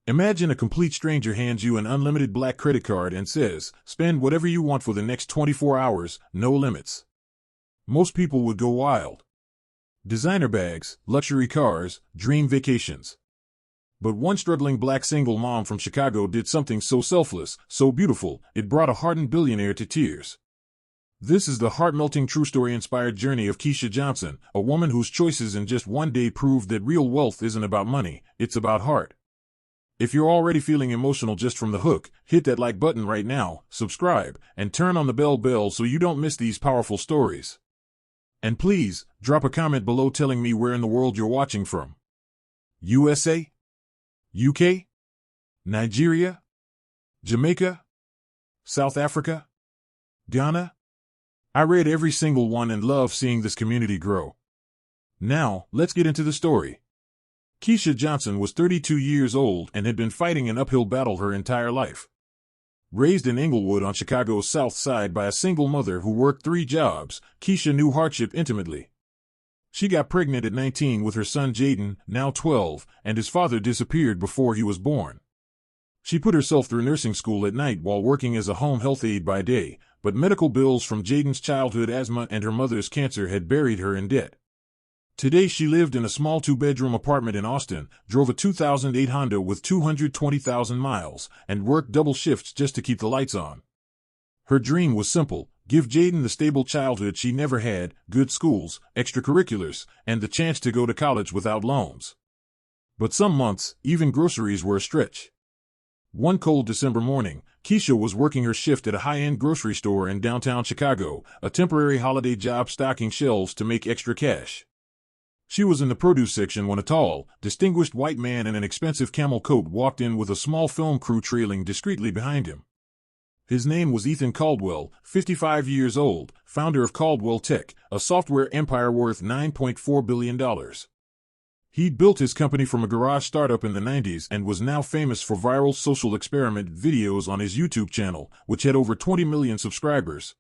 Imagine a complete stranger hands you an unlimited black credit card and says, spend whatever you want for the next 24 hours, no limits. Most people would go wild. Designer bags, luxury cars, dream vacations. But one struggling black single mom from Chicago did something so selfless, so beautiful, it brought a hardened billionaire to tears. This is the heart-melting true story-inspired journey of Keisha Johnson, a woman whose choices in just one day proved that real wealth isn't about money, it's about heart. If you're already feeling emotional just from the hook, hit that like button right now, subscribe, and turn on the bell so you don't miss these powerful stories. And please, drop a comment below telling me where in the world you're watching from. USA? UK? Nigeria? Jamaica? South Africa? Ghana? I read every single one and love seeing this community grow. Now, let's get into the story. Keisha Johnson was 32 years old and had been fighting an uphill battle her entire life. Raised in Inglewood on Chicago's South Side by a single mother who worked 3 jobs, Keisha knew hardship intimately. She got pregnant at 19 with her son Jaden, now 12, and his father disappeared before he was born. She put herself through nursing school at night while working as a home health aide by day, but medical bills from Jaden's childhood asthma and her mother's cancer had buried her in debt. Today she lived in a small 2-bedroom apartment in Austin, drove a 2008 Honda with 220,000 miles, and worked double shifts just to keep the lights on. Her dream was simple: give Jaden the stable childhood she never had, good schools, extracurriculars, and the chance to go to college without loans. But some months, even groceries were a stretch. One cold December morning, Keisha was working her shift at a high-end grocery store in downtown Chicago, a temporary holiday job stocking shelves to make extra cash. She was in the produce section when a tall, distinguished white man in an expensive camel coat walked in with a small film crew trailing discreetly behind him. His name was Ethan Caldwell, 55 years old, founder of Caldwell Tech, a software empire worth $9.4 billion. He'd built his company from a garage startup in the 90s and was now famous for viral social experiment videos on his YouTube channel, which had over 20 million subscribers.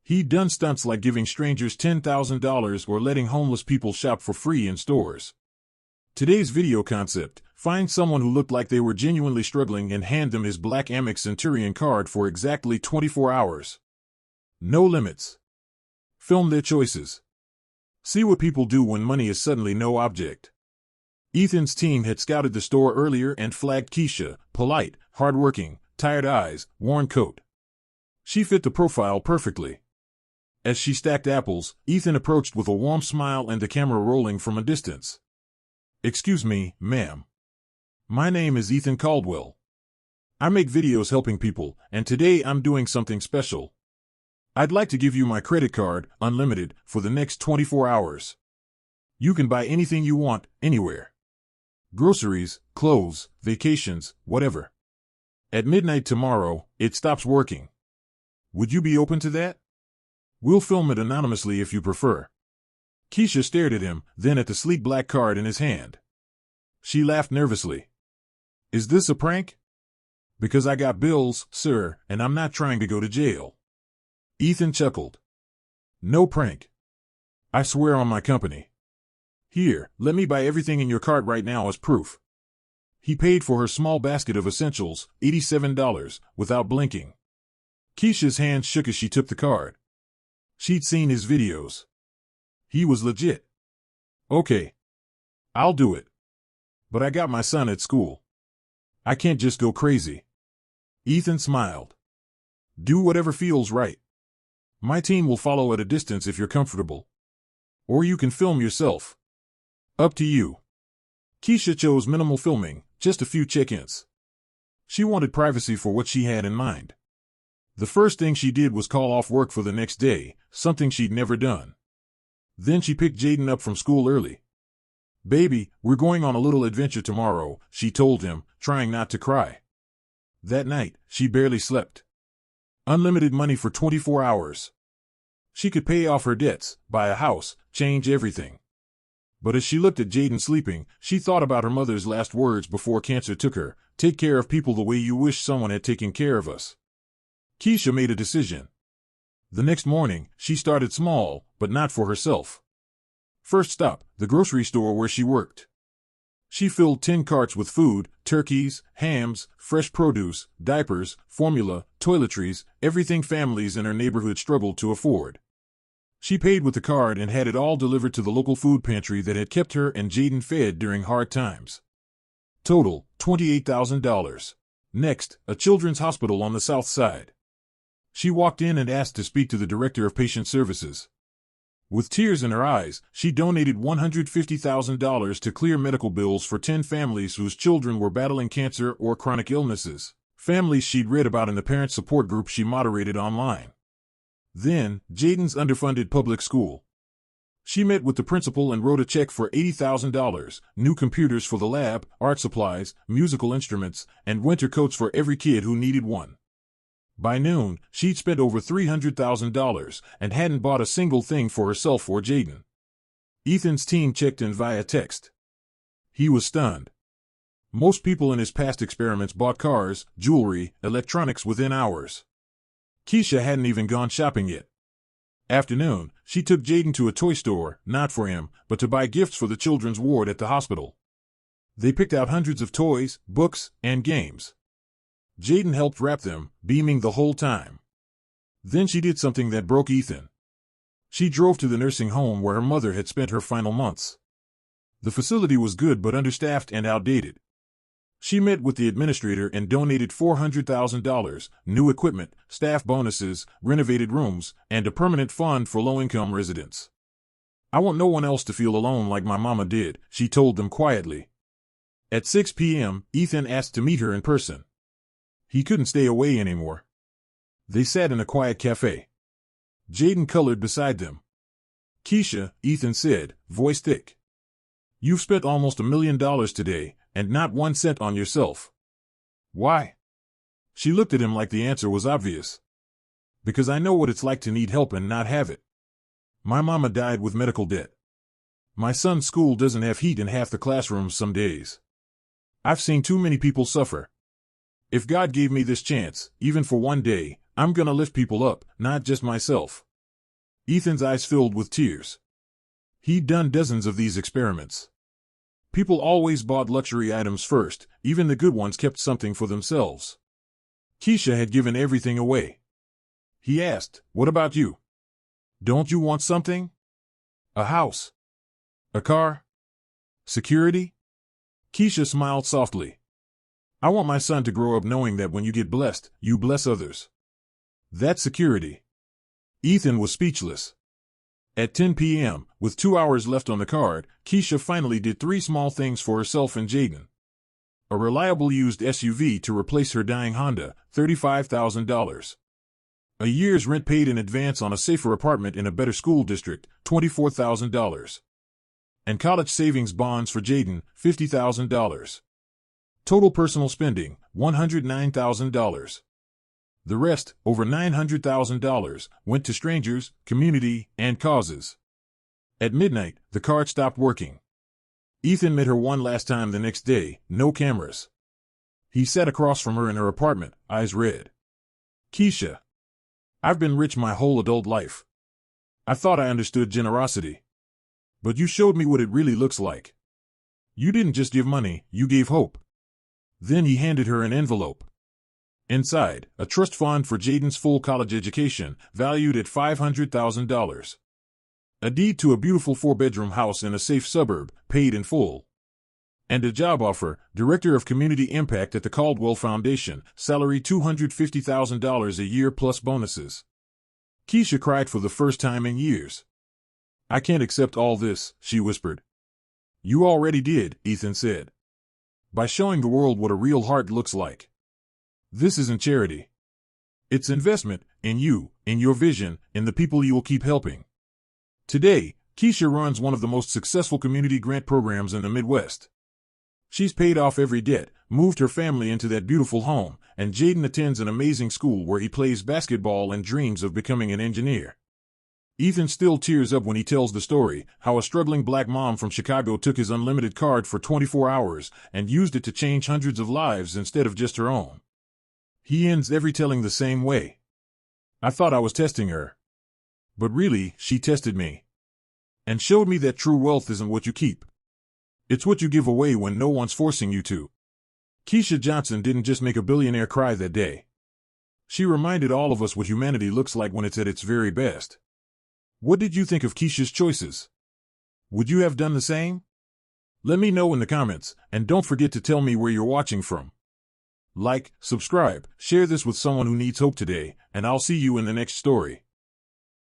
He'd done stunts like giving strangers $10,000 or letting homeless people shop for free in stores. Today's video concept: find someone who looked like they were genuinely struggling and hand them his black Amex Centurion card for exactly 24 hours. No limits. Film their choices. See what people do when money is suddenly no object. Ethan's team had scouted the store earlier and flagged Keisha: polite, hardworking, tired eyes, worn coat. She fit the profile perfectly. As she stacked apples, Ethan approached with a warm smile and the camera rolling from a distance. "Excuse me, ma'am. My name is Ethan Caldwell. I make videos helping people, and today I'm doing something special. I'd like to give you my credit card, unlimited, for the next 24 hours. You can buy anything you want, anywhere. Groceries, clothes, vacations, whatever. At midnight tomorrow, it stops working. Would you be open to that? We'll film it anonymously if you prefer." Keisha stared at him, then at the sleek black card in his hand. She laughed nervously. "Is this a prank?" "Because I got bills, sir, and I'm not trying to go to jail." Ethan chuckled. "No prank. I swear on my company. Here, let me buy everything in your cart right now as proof." He paid for her small basket of essentials, $87, without blinking. Keisha's hand shook as she took the card. She'd seen his videos. He was legit. "Okay. I'll do it. But I got my son at school. I can't just go crazy." Ethan smiled. "Do whatever feels right. My team will follow at a distance if you're comfortable. Or you can film yourself. Up to you." Keisha chose minimal filming, just a few check-ins. She wanted privacy for what she had in mind. The first thing she did was call off work for the next day, something she'd never done. Then she picked Jaden up from school early. "Baby, we're going on a little adventure tomorrow," she told him, trying not to cry. That night, she barely slept. Unlimited money for 24 hours. She could pay off her debts, buy a house, change everything. But as she looked at Jaden sleeping, she thought about her mother's last words before cancer took her: "Take care of people the way you wish someone had taken care of us." Keisha made a decision. The next morning, she started small, but not for herself. First stop, the grocery store where she worked. She filled 10 carts with food, turkeys, hams, fresh produce, diapers, formula, toiletries, everything families in her neighborhood struggled to afford. She paid with the card and had it all delivered to the local food pantry that had kept her and Jaden fed during hard times. Total, $28,000. Next, a children's hospital on the south side. She walked in and asked to speak to the director of patient services. With tears in her eyes, she donated $150,000 to clear medical bills for 10 families whose children were battling cancer or chronic illnesses, families she'd read about in the parent support group she moderated online. Then, Jaden's underfunded public school. She met with the principal and wrote a check for $80,000, new computers for the lab, art supplies, musical instruments, and winter coats for every kid who needed one. By noon, she'd spent over $300,000 and hadn't bought a single thing for herself or Jaden. Ethan's team checked in via text. He was stunned. Most people in his past experiments bought cars, jewelry, electronics within hours. Keisha hadn't even gone shopping yet. Afternoon, she took Jaden to a toy store, not for him, but to buy gifts for the children's ward at the hospital. They picked out hundreds of toys, books, and games. Jaden helped wrap them, beaming the whole time. Then she did something that broke Ethan. She drove to the nursing home where her mother had spent her final months. The facility was good but understaffed and outdated. She met with the administrator and donated $400,000, new equipment, staff bonuses, renovated rooms, and a permanent fund for low-income residents. "I want no one else to feel alone like my mama did," she told them quietly. At 6 p.m., Ethan asked to meet her in person. He couldn't stay away anymore. They sat in a quiet cafe. Jaden colored beside them. "Keisha," Ethan said, voice thick. "You've spent almost $1 million today, and not 1 cent on yourself. Why?" She looked at him like the answer was obvious. "Because I know what it's like to need help and not have it. My mama died with medical debt. My son's school doesn't have heat in half the classrooms some days. I've seen too many people suffer. If God gave me this chance, even for one day, I'm gonna lift people up, not just myself." Ethan's eyes filled with tears. He'd done dozens of these experiments. People always bought luxury items first, even the good ones kept something for themselves. Keisha had given everything away. He asked, "What about you? Don't you want something? A house? A car? Security?" Keisha smiled softly. "I want my son to grow up knowing that when you get blessed, you bless others. That's security." Ethan was speechless. At 10 p.m., with 2 hours left on the card, Keisha finally did 3 small things for herself and Jaden. A reliable used SUV to replace her dying Honda, $35,000. A year's rent paid in advance on a safer apartment in a better school district, $24,000. And college savings bonds for Jaden, $50,000. Total personal spending, $109,000. The rest, over $900,000, went to strangers, community, and causes. At midnight, the card stopped working. Ethan met her one last time the next day, no cameras. He sat across from her in her apartment, eyes red. "Keisha, I've been rich my whole adult life. I thought I understood generosity. But you showed me what it really looks like. You didn't just give money, you gave hope." Then he handed her an envelope. Inside, a trust fund for Jaden's full college education, valued at $500,000. A deed to a beautiful 4-bedroom house in a safe suburb, paid in full. And a job offer, Director of Community Impact at the Caldwell Foundation, salary $250,000 a year plus bonuses. Keisha cried for the first time in years. "I can't accept all this," she whispered. "You already did," Ethan said. "By showing the world what a real heart looks like. This isn't charity. It's investment, in you, in your vision, in the people you will keep helping." Today, Keisha runs one of the most successful community grant programs in the Midwest. She's paid off every debt, moved her family into that beautiful home, and Jaden attends an amazing school where he plays basketball and dreams of becoming an engineer. Ethan still tears up when he tells the story, how a struggling black mom from Chicago took his unlimited card for 24 hours and used it to change hundreds of lives instead of just her own. He ends every telling the same way. "I thought I was testing her. But really, she tested me. And showed me that true wealth isn't what you keep. It's what you give away when no one's forcing you to. Keisha Johnson didn't just make a billionaire cry that day. She reminded all of us what humanity looks like when it's at its very best. What did you think of Keisha's choices? Would you have done the same? Let me know in the comments, and don't forget to tell me where you're watching from. Like, subscribe, share this with someone who needs hope today, and I'll see you in the next story.